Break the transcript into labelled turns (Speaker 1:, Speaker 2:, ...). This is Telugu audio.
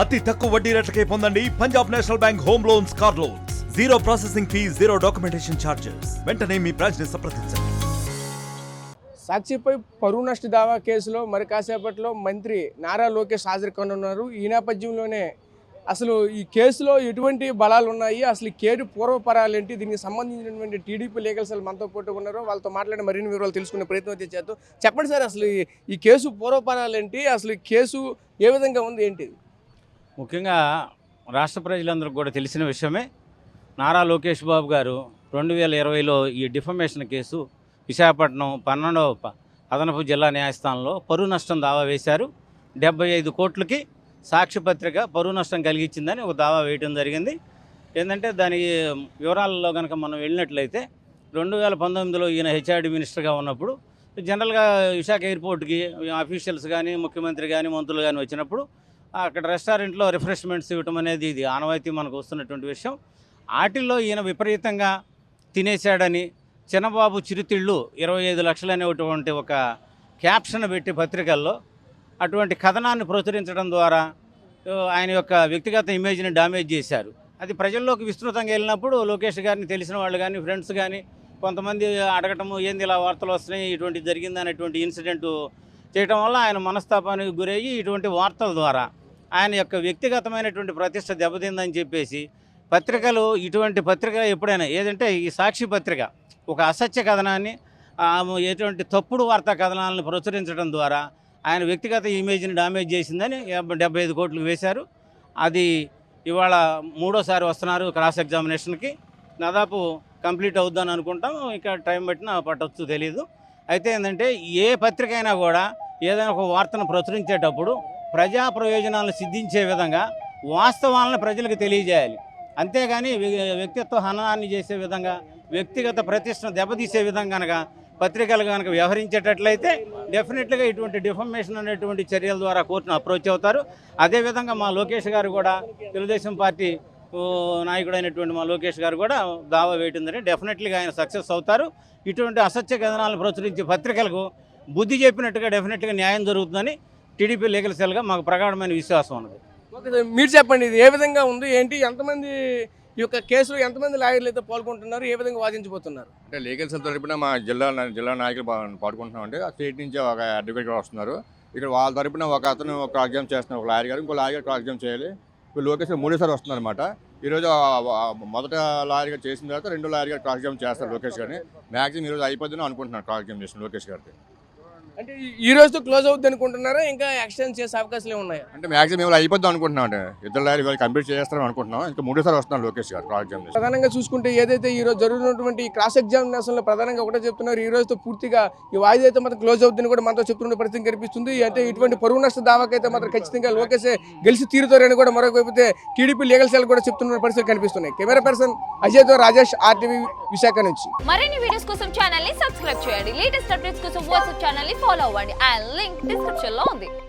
Speaker 1: అతి తక్కువ వడ్డీ రేట్లకే పొందండి Punjab national bank home loans, car loans. Zero processing fee, zero documentation charges. వెంటనే మీ బ్రాంచ్ ని సంప్రదించండి.
Speaker 2: సాక్షిపై పరువు నష్ట దావా కేసులో మరి కాసేపట్లో మంత్రి నారా లోకేష్ హాజరు కానున్నారు. ఈ నేపథ్యంలోనే అసలు ఈ కేసులో ఎటువంటి బలాలు ఉన్నాయి, అసలు ఈ కేసు పూర్వపరాలు ఏంటి, దీనికి సంబంధించినటువంటి టీడీపీ లీగల్ సెల్ మనతో పాటు ఉన్నారు. వాళ్ళతో మాట్లాడి మరిన్ని వివరాలు తెలుసుకునే ప్రయత్నం అయితే చేద్దాం. చెప్పండి సార్, అసలు ఈ కేసు పూర్వపరాలు ఏంటి, అసలు ఈ కేసు ఏ విధంగా ఉంది ఏంటి?
Speaker 3: ముఖ్యంగా రాష్ట్ర ప్రజలందరికీ కూడా తెలిసిన విషయమే. నారా లోకేష్ బాబు గారు 2020లో ఈ డిఫమేషన్ కేసు విశాఖపట్నం 12వ అదనపు జిల్లా న్యాయస్థానంలో పరువు నష్టం దావా వేశారు. 75 కోట్లకి సాక్షి పత్రిక పరువు నష్టం కలిగించిందని ఒక దావా వేయడం జరిగింది. ఏంటంటే దాని వివరాలలో కనుక మనం వెళ్ళినట్లయితే 2019లో ఈయన హెచ్ఆర్డి మినిస్టర్గా ఉన్నప్పుడు జనరల్గా విశాఖ ఎయిర్పోర్ట్కి అఫీషియల్స్ కానీ ముఖ్యమంత్రి కానీ మంత్రులు కానీ వచ్చినప్పుడు అక్కడ రెస్టారెంట్లో రిఫ్రెష్మెంట్స్ ఇవ్వటం అనేది ఇది ఆనవాయితీ మనకు వస్తున్నటువంటి విషయం. వాటిల్లో ఈయన విపరీతంగా తినేశాడని చిన్నబాబు చిరుతిళ్ళు 25 లక్షలు అనేటువంటి ఒక క్యాప్షన్ పెట్టి పత్రికల్లో అటువంటి కథనాన్ని ప్రచురించడం ద్వారా ఆయన యొక్క వ్యక్తిగత ఇమేజ్ని డ్యామేజ్ చేశారు. అది ప్రజల్లోకి విస్తృతంగా వెళ్ళినప్పుడు లోకేష్ గారిని తెలిసిన వాళ్ళు కానీ ఫ్రెండ్స్ కానీ కొంతమంది అడగటము, ఏంది ఇలా వార్తలు వస్తున్నాయి, ఇటువంటి జరిగింది అనేటువంటి ఇన్సిడెంట్ చేయటం వల్ల ఆయన మనస్తాపానికి గురయ్యి ఇటువంటి వార్తల ద్వారా ఆయన యొక్క వ్యక్తిగతమైనటువంటి ప్రతిష్ట దెబ్బతిందని చెప్పేసి పత్రికలు, ఇటువంటి పత్రికలు ఎప్పుడైనా ఏదంటే ఈ సాక్షి పత్రిక ఒక అసత్య కథనాన్ని, ఎటువంటి తప్పుడు వార్తా కథనాలను ప్రచురించడం ద్వారా ఆయన వ్యక్తిగత ఇమేజ్ని డామేజ్ చేసిందని 75 కోట్లు వేశారు. అది ఇవాళ 3వసారి వస్తున్నారు క్రాస్ ఎగ్జామినేషన్కి. దాదాపు కంప్లీట్ అవుద్దని అనుకుంటాం, ఇంకా టైం పట్టినా పట్టవచ్చు తెలియదు. అయితే ఏంటంటే ఏ పత్రిక అయినా కూడా ఏదైనా ఒక వార్తను ప్రచురించేటప్పుడు ప్రజా ప్రయోజనాలను సిద్ధించే విధంగా వాస్తవాలను ప్రజలకు తెలియజేయాలి. అంతేగాని వ్యక్తిత్వ హననాన్ని చేసే విధంగా, వ్యక్తిగత ప్రతిష్టను దెబ్బతీసే విధంగా కనుక పత్రికలు కనుక వ్యవహరించేటట్లయితే డెఫినెట్గా ఇటువంటి డిఫమేషన్ అనేటువంటి చర్యల ద్వారా కోర్టును అప్రోచ్ అవుతారు. అదేవిధంగా మా లోకేష్ గారు కూడా, తెలుగుదేశం పార్టీ నాయకుడైనటువంటి మా లోకేష్ గారు కూడా దావా వేయటుందని డెఫినెట్లీగా ఆయన సక్సెస్ అవుతారు. ఇటువంటి అసత్య కథనాలను ప్రచురించే పత్రికలకు బుద్ధి చెప్పినట్టుగా డెఫినెట్గా న్యాయం జరుగుతుందని టీడీపీ లీగల్ సెల్గా మాకు ప్రగాఢమైన విశ్వాసం ఉన్నది.
Speaker 2: ఓకే సార్, మీరు చెప్పండి, ఇది ఏ విధంగా ఉంది ఏంటి, ఎంతమంది ఈ యొక్క కేసులో ఎంతమంది లాయర్లు అయితే పాల్గొంటున్నారు, ఏ విధంగా వాదించబోతున్నారు?
Speaker 4: అంటే లీగల్ సెల్ తరపున మా జిల్లా నాయకులు పాల్గొంటున్నాం. అంటే ఆ స్టేట్ నుంచి ఒక అడ్వకేట్ కూడా వస్తున్నారు. ఇక్కడ వాళ్ళ తరపున ఒక అతను క్రాస్ ఎగ్జామ్ చేస్తున్నారు, ఒక లాయర్ గారు, ఇంకో లాయర్ క్రాస్ ఎగ్జామ్ చేయాలి. ఇప్పుడు లోకేష్ 3సారి వస్తున్నారు అనమాట. ఈరోజు మొదట లాయర్ గారు చేసిన తర్వాత 2వ లాయర్ గారు క్రాస్ ఎగ్జామ్ చేస్తారు లోకేష్ గారిని. మ్యాక్సిమం ఈరోజు అయిపోతుందని అనుకుంటున్నారు క్రాస్ ఎగ్జామినేషన్ లోకేష్ గారికి.
Speaker 2: అంటే ఈ రోజుతో క్లోజ్ అవుద్ది అనుకుంటున్నారా, ఇంకా ఎక్స్టెండ్ చేసే అవకాశాలు ఉన్నాయా?
Speaker 4: అంటే మ్యాక్సిమం ఇవాళ అయిపోద్దాం అనుకుంటున్నాం. అంటే 2 లాయర్ గారు కంప్లీట్ చేస్తారని అనుకుంటున్నాం. ఇంకా 3సారి వస్తున్నారు లోకేష్ గారు క్రాస్ ఎగ్జామినేషన్.
Speaker 2: ప్రధానంగా చూసుకుంటే ఏదైతే ఈ రోజు జరుగుతున్నటువంటి ఈ క్రాస్ ఎగ్జామినేషన్లో ప్రధానంగా ఒకటే చెప్తున్నారు, ఈ రోజుతో పూర్తిగా ఈ వాయిదా అయితే మాత్రం క్లోజ్ అవుతుందని కూడా మనతో చెప్తున్న పరిస్థితి కనిపిస్తుంది. అంటే ఇటువంటి పరువు నష్ట దావాకైతే మాత్రం ఖచ్చితంగా లోకేష్ గెలిచి తీరుతారని కూడా మరొక వైపు టీడీపీ లీగల్ సెల్ కూడా చెప్తున్న పరిస్థితి కనిపిస్తున్నాయి. కెమెరా పర్సన్ అజయ్తో రాజేష్, RTV విశాఖ నుంచి.
Speaker 5: మరిన్ని వీడియోస్ కోసం ఛానల్ ని సబ్స్క్రైబ్ చేయండి. లేటెస్ట్ అప్డేట్స్ కోసం వాట్సాప్ ఛానల్ ని ఫాలో అవ్వండి. లింక్ డిస్క్రిప్షన్ లో ఉంది.